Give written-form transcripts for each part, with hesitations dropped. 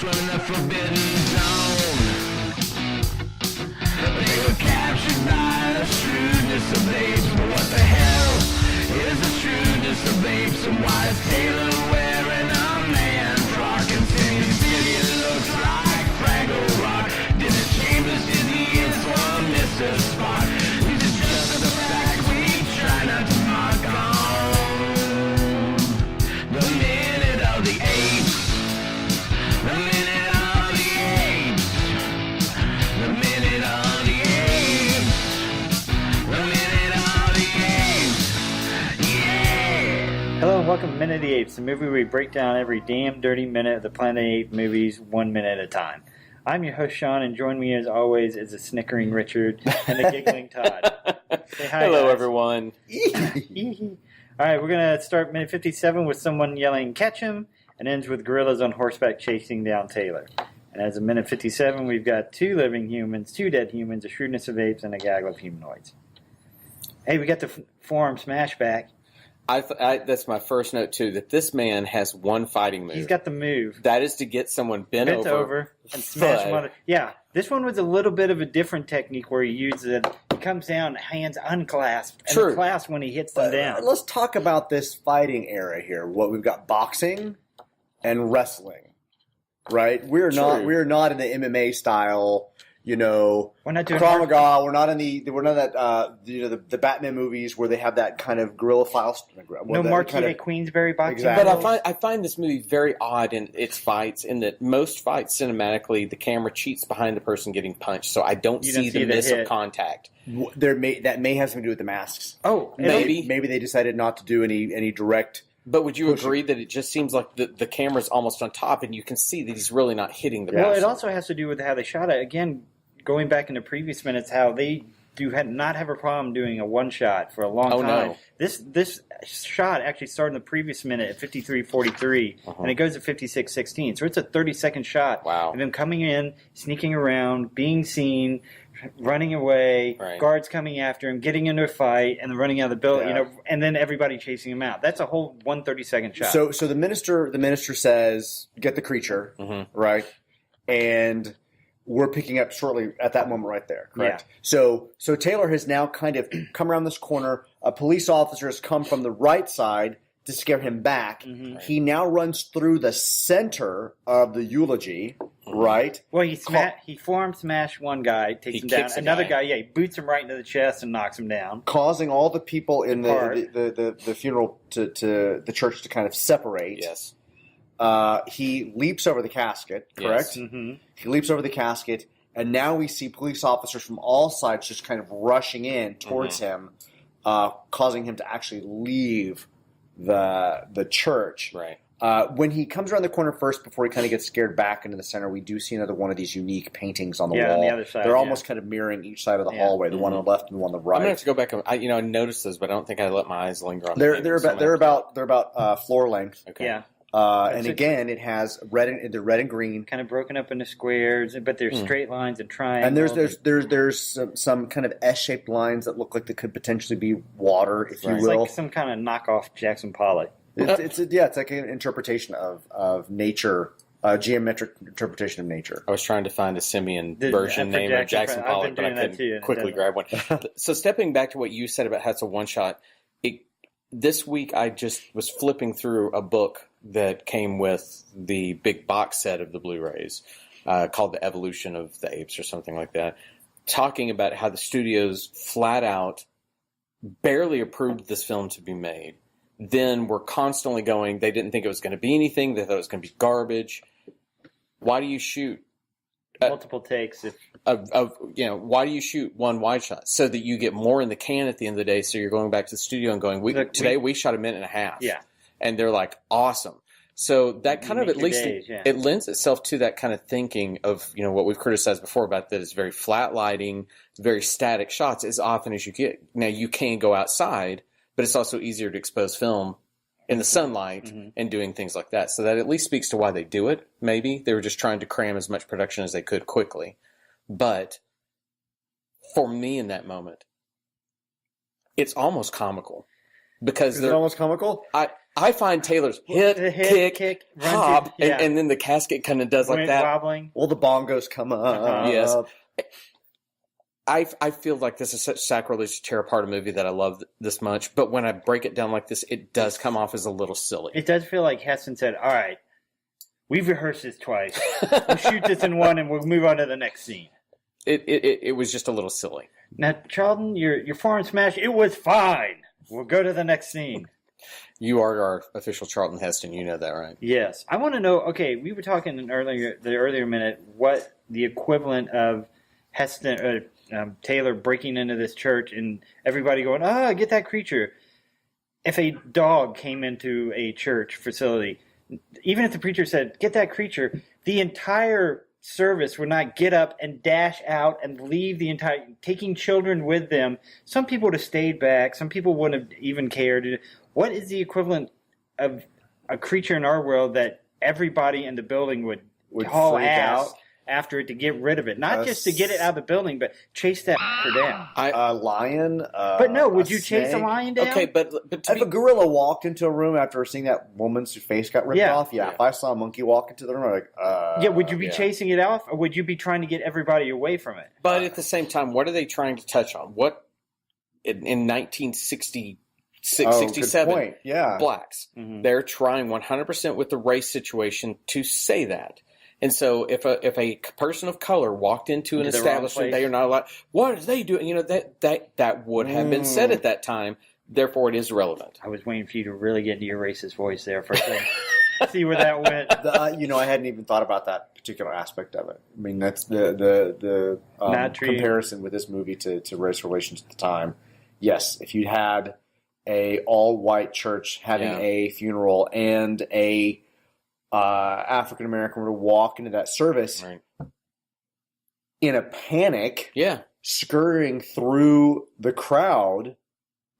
swimming the forbidden zone. They were captured by the shrewdness of apes. But what the hell is the shrewdness of apes? And why is Taylor wearing a man frock and saying city looks like Fraggle Rock? Did the Chambers, did the Insulin, Mr. Spock? These are just the facts we try not to mock on. The minute of the apes. The minute of the apes. The minute of the apes. The minute of the apes. Yeah! Hello and welcome to Minute of the Apes, the movie where we break down every damn dirty minute of the Planet of the Apes movies 1 minute at a time. I'm your host Sean, and join me as always is a snickering Richard and a giggling Todd. Say hi, Hello, guys. everyone. Alright, we're going to start minute 57 with someone yelling, "Catch him!" and ends with gorillas on horseback chasing down Taylor. And as of minute 57, we've got 2 living humans, 2 dead humans, a shrewdness of apes, and a gaggle of humanoids. Hey, we got the forearm smash back. That's my first note, too, that this man has one fighting move. He's got the move. That is to get someone bent over and smash one. Yeah, this one was a little bit of a different technique where he uses it. He comes down, hands unclasped, and clasped when he hits them down. Let's talk about this fighting era here. What we've got: boxing and wrestling, right? We're not in the MMA style. You know, we're not doing Krav Maga. We're not in the Batman movies where they have that kind of guerrilla file. No Marquis Queensberry boxing. Exactly. But I find this movie very odd in its fights, in that most fights cinematically, the camera cheats behind the person getting punched, so I don't see the miss of contact. That may have something to do with the masks. Oh, maybe they decided not to do any direct. But would you agree that it just seems like the camera's almost on top, and you can see that he's really not hitting the person? Well, it also has to do with how they shot it. Again, going back in the previous minutes, how they not have a problem doing a one shot for a long time. No. This shot actually started in the previous minute at 53:43, and it goes to 56:16. So it's a 30-second shot of them coming in, sneaking around, being seen, running away, guards coming after him, getting into a fight, and then running out of the building. You know, and then everybody chasing him out. That's a whole 130-second shot. So the minister says, "Get the creature," right, and we're picking up shortly at that moment right there, correct? Yeah. So Taylor has now kind of come around this corner. A police officer has come from the right side to scare him back. He now runs through the center of the eulogy, right? Well, he forearm smashed one guy, takes him down. Another guy, he boots him right into the chest and knocks him down, causing all the people in the funeral to the church to kind of separate. Yes. He leaps over the casket, correct? Yes. He leaps over the casket, and now we see police officers from all sides just kind of rushing in towards him, causing him to actually leave the church. Right. When he comes around the corner first, before he kind of gets scared back into the center, we do see another one of these unique paintings on the wall. On the other side. They're almost kind of mirroring each side of the hallway, the one on the left and the one on the right. I'm going to have to go back. I noticed those, but I don't think I let my eyes linger on them. They're about floor length. Okay. Yeah. And again, it has red and green, kind of broken up into squares, but there's straight lines and triangles. And there's some kind of S-shaped lines that look like they could potentially be water, if you will. It's like some kind of knockoff Jackson Pollock. It's like an interpretation of nature, geometric interpretation of nature. I was trying to find a simian version name of Jackson Pollock, but I couldn't quickly grab one. So stepping back to what you said about how it's a one shot, this week I just was flipping through a book that came with the big box set of the Blu-rays, called The Evolution of the Apes or something like that, talking about how the studios flat out barely approved this film to be made. Then were constantly going, they didn't think it was going to be anything, they thought it was going to be garbage. Why do you shoot multiple takes why do you shoot one wide shot? So that you get more in the can at the end of the day, so you're going back to the studio and going, we shot a minute and a half. Yeah. And they're like, awesome. So that kind of at least it lends itself to that kind of thinking of, what we've criticized before about that is very flat lighting, very static shots as often as you get. Now you can go outside, but it's also easier to expose film in the sunlight and doing things like that. So that at least speaks to why they do it, maybe. They were just trying to cram as much production as they could quickly. But for me in that moment, it's almost comical. Because is it almost comical? I find Taylor's hit, kick, hop, and then the casket kind of does like that. Wobbling. Well, the bongos come up. Yes. I feel like this is such sacrilege to tear apart a movie that I love this much, but when I break it down like this, it does come off as a little silly. It does feel like Heston said, all right, we've rehearsed this twice. We'll shoot this in one and we'll move on to the next scene. It was just a little silly. Now, Charlton, your foreign smash, it was fine. We'll go to the next scene. You are our official Charlton Heston. You know that, right? Yes. I want to know, okay, we were talking in the earlier minute what the equivalent of Heston Taylor breaking into this church and everybody going, get that creature. If a dog came into a church facility, even if the preacher said, get that creature, the entire service would not get up and dash out and leave taking children with them. Some people would have stayed back. Some people wouldn't have even cared. What is the equivalent of a creature in our world that everybody in the building would haul ass out after it to get rid of it? Not just to get it out of the building, but chase that down. A lion? But no, would you chase a lion down? Okay, but if a gorilla walked into a room after seeing that woman's face got ripped off, if I saw a monkey walk into the room, I'm like, would you be chasing it off, or would you be trying to get everybody away from it? But at the same time, what are they trying to touch on? What in 1967, blacks, they're trying 100% with the race situation to say that. And so if a person of color walked into an establishment, they are not allowed. What are they doing? You know, that would have been said at that time. Therefore, it is relevant. I was waiting for you to really get into your racist voice there for a second. See where that went. I hadn't even thought about that particular aspect of it. I mean, that's the comparison with this movie to race relations at the time. Yes, if you had a all-white church having a funeral and a African American were to walk into that service in a panic, scurrying through the crowd,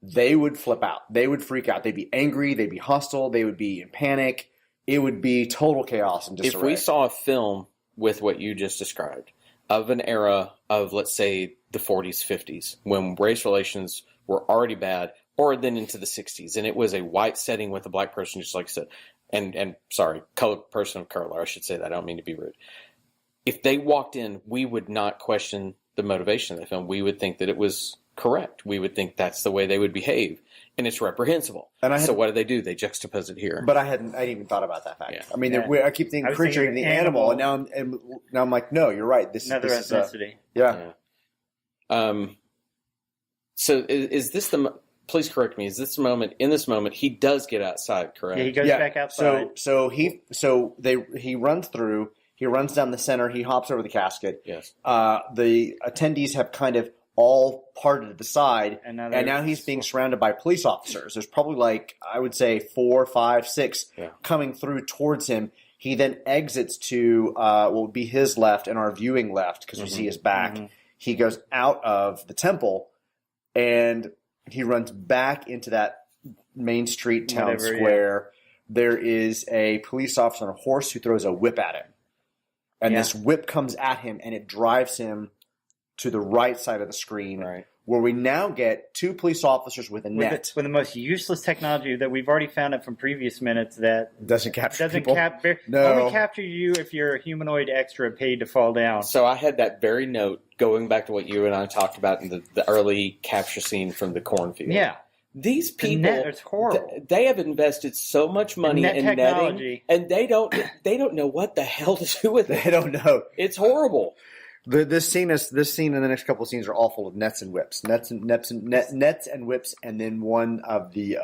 they would flip out. They would freak out. They'd be angry. They'd be hostile. They would be in panic. It would be total chaos and disarray. If we saw a film with what you just described of an era of, let's say, the 40s, 50s, when race relations were already bad, or then into the 60s, and it was a white setting with a black person, just like I said, and sorry, person of color, I should say that. I don't mean to be rude. If they walked in, we would not question the motivation of the film. We would think that it was correct. We would think that's the way they would behave, and it's reprehensible. So what do? They juxtapose it here. But I hadn't even thought about that fact. Yeah. I mean, I keep thinking creature and the animal, and now I'm like, no, you're right. This another ethnicity. So is this the? Please correct me. Is this the moment? In this moment, he does get outside, correct? Yeah, he goes back outside. So he runs through. He runs down the center. He hops over the casket. Yes. The attendees have kind of all parted to the side, and now he's being surrounded by police officers. There's probably I would say 4, 5, 6 coming through towards him. He then exits to what would be his left and our viewing left because we see his back. He goes out of the temple and he runs back into that main street town square. There is a police officer on a horse who throws a whip at him. And this whip comes at him and it drives him to the right side of the screen, where we now get 2 police officers with a net. With the most useless technology that we've already found out from previous minutes that doesn't capture people. Only capture you if you're a humanoid extra paid to fall down. So I had that very note going back to what you and I talked about in the early capture scene from the cornfield. Yeah. These people, it's horrible. They have invested so much money in netting, and they don't know what the hell to do with it. They don't know. It's horrible. This scene and the next couple of scenes are all full of nets and whips, nets and whips, and then one of the.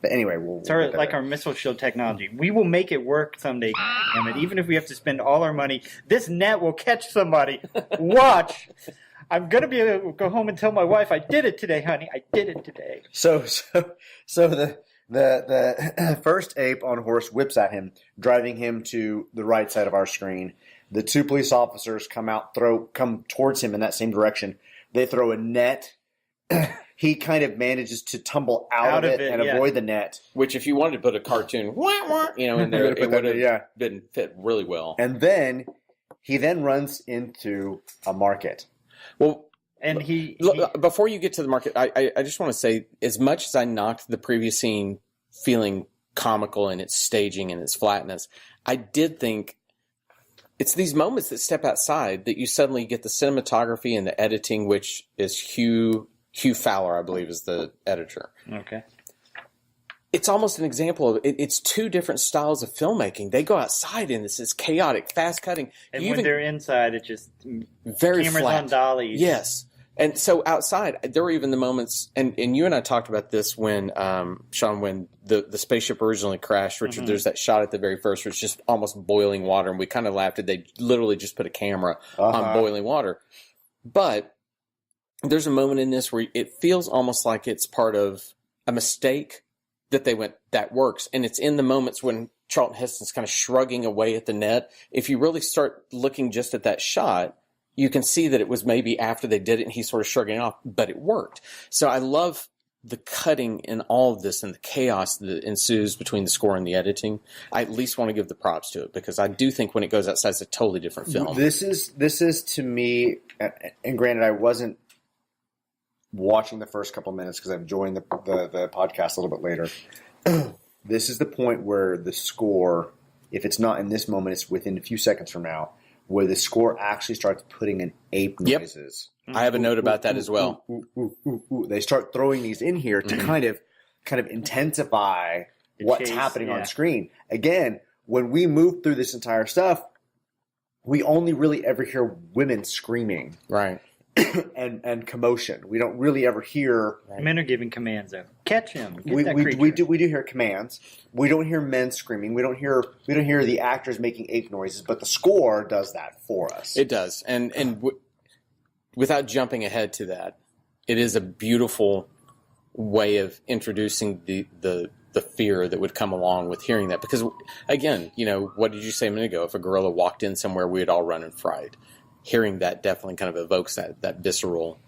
Anyway, we'll like our missile shield technology. We will make it work someday, even if we have to spend all our money. This net will catch somebody. Watch. I'm going to be able to go home and tell my wife, I did it today, honey. I did it today. So the first ape on horse whips at him, driving him to the right side of our screen. The 2 police officers come towards him in that same direction. They throw a net. He kind of manages to tumble out of it and avoid the net. Which, if you wanted to put a cartoon, in there, it would have been fit really well. And then he runs into a market. Well, and he before you get to the market, I just want to say, as much as I knocked the previous scene feeling comical in its staging and its flatness. I did think it's these moments that step outside that you suddenly get the cinematography and the editing, which is Hugh Fowler, I believe, is the editor. Okay. It's almost an example of it's two different styles of filmmaking. They go outside and this is chaotic, fast cutting. And when they're inside, it's just very cameras flat. on dollies. Yes. And so outside, there were even the moments, and you and I talked about this when, Sean, when the spaceship originally crashed, Richard, there's that shot at the very first where it's just almost boiling water, and we kind of laughed at they literally just put a camera on boiling water. But there's a moment in this where it feels almost like it's part of a mistake that they went, that works. And it's in the moments when Charlton Heston's kind of shrugging away at the net. If you really start looking just at that shot, you can see that it was maybe after they did it and he's sort of shrugging it off, but it worked. So I love the cutting in all of this and the chaos that ensues between the score and the editing. I at least want to give the props to it because I do think when it goes outside, it's a totally different film. This is to me, and granted, I wasn't watching the first couple minutes because I've joined the podcast a little bit later. This is the point where the score, if it's not in this moment, it's within a few seconds from now, where the score actually starts putting in ape noises. Yep. I have a note about that as well. They start throwing these in here to kind of intensify what's happening on screen. Again, when we move through this entire stuff, we only really ever hear women screaming. Right. and commotion. We don't really ever hear. Men are giving commands though. Catch him. We do hear commands. We don't hear men screaming. We don't hear the actors making ape noises. But the score does that for us. It does, and without jumping ahead to that, it is a beautiful way of introducing the fear that would come along with hearing that. Because again, what did you say a minute ago? If a gorilla walked in somewhere, we'd all run in fright. Hearing that definitely kind of evokes that visceral.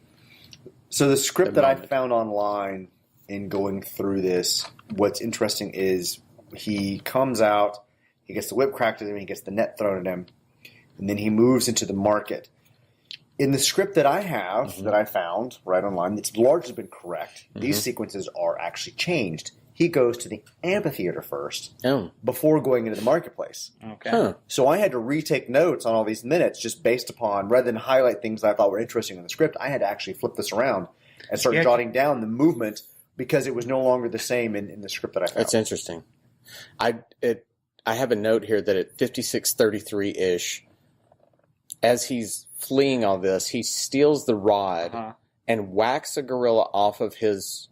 So the script that I found online in going through this, what's interesting is he comes out, he gets the whip cracked at him, he gets the net thrown at him, and then he moves into the market. In the script that I have, that I found right online, it's largely been correct. These sequences are actually changed. He goes to the amphitheater first before going into the marketplace. Okay. Huh. So I had to retake notes on all these minutes just based upon, rather than highlight things that I thought were interesting in the script, I had to actually flip this around and start jotting down the movement because it was no longer the same in the script that I found. That's interesting. I have a note here that at 56:33-ish, as he's fleeing all this, he steals the rod and whacks a gorilla off of his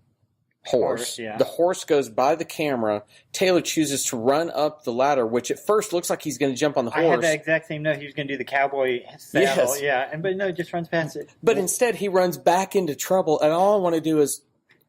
horse. The horse goes by the camera. Taylor chooses to run up the ladder, which at first looks like he's going to jump on the horse. I had that exact same note. He was going to do the cowboy saddle. Yes. But no, just runs past it. But instead, he runs back into trouble, and all I want to do is,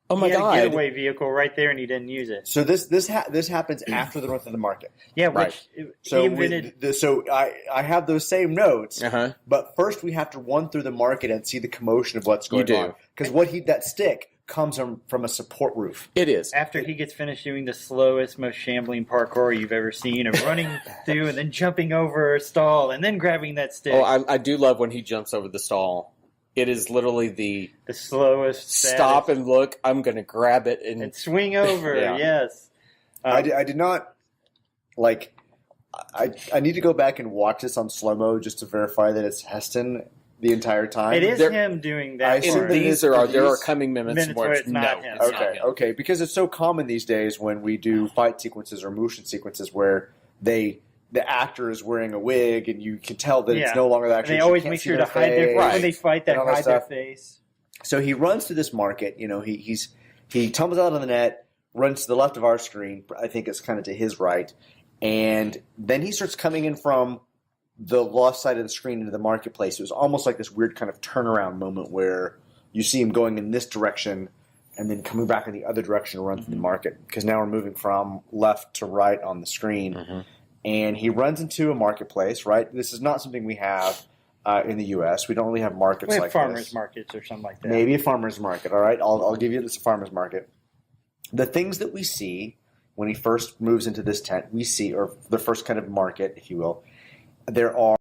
oh my God. He had a getaway vehicle right there, and he didn't use it. So this happens after the North of the Market. Yeah, right. So I have those same notes, but first we have to run through the market and see the commotion of what's going on. Because that stick comes from a support roof. It is. After he gets finished doing the slowest, most shambling parkour you've ever seen, of running through and then jumping over a stall and then grabbing that stick. Oh, I do love when he jumps over the stall. It is literally the slowest. Stop and look. I'm going to grab it and swing over. Yes. I did not like. I need to go back and watch this on slow mo just to verify that it's Heston the entire time. It is him doing that. There are coming minutes where it's not him. Okay, because it's so common these days when we do fight sequences or motion sequences where the actor is wearing a wig and you can tell that it's no longer the actor. They always make sure to hide their when they fight. That hide their face. So he runs to this market. He tumbles out of the net, runs to the left of our screen. I think it's kind of to his right, and then he starts coming in from the left side of the screen into the marketplace. It was almost like this weird kind of turnaround moment where you see him going in this direction and then coming back in the other direction to run through the market. Because now we're moving from left to right on the screen. And he runs into a marketplace, right? This is not something we have in the U.S. We don't really have markets like farmers markets or something like that. Maybe a farmer's market, all right? I'll give you this, a farmer's market. The things that we see when he first moves into this tent, we see, or the first kind of market, if you will, there are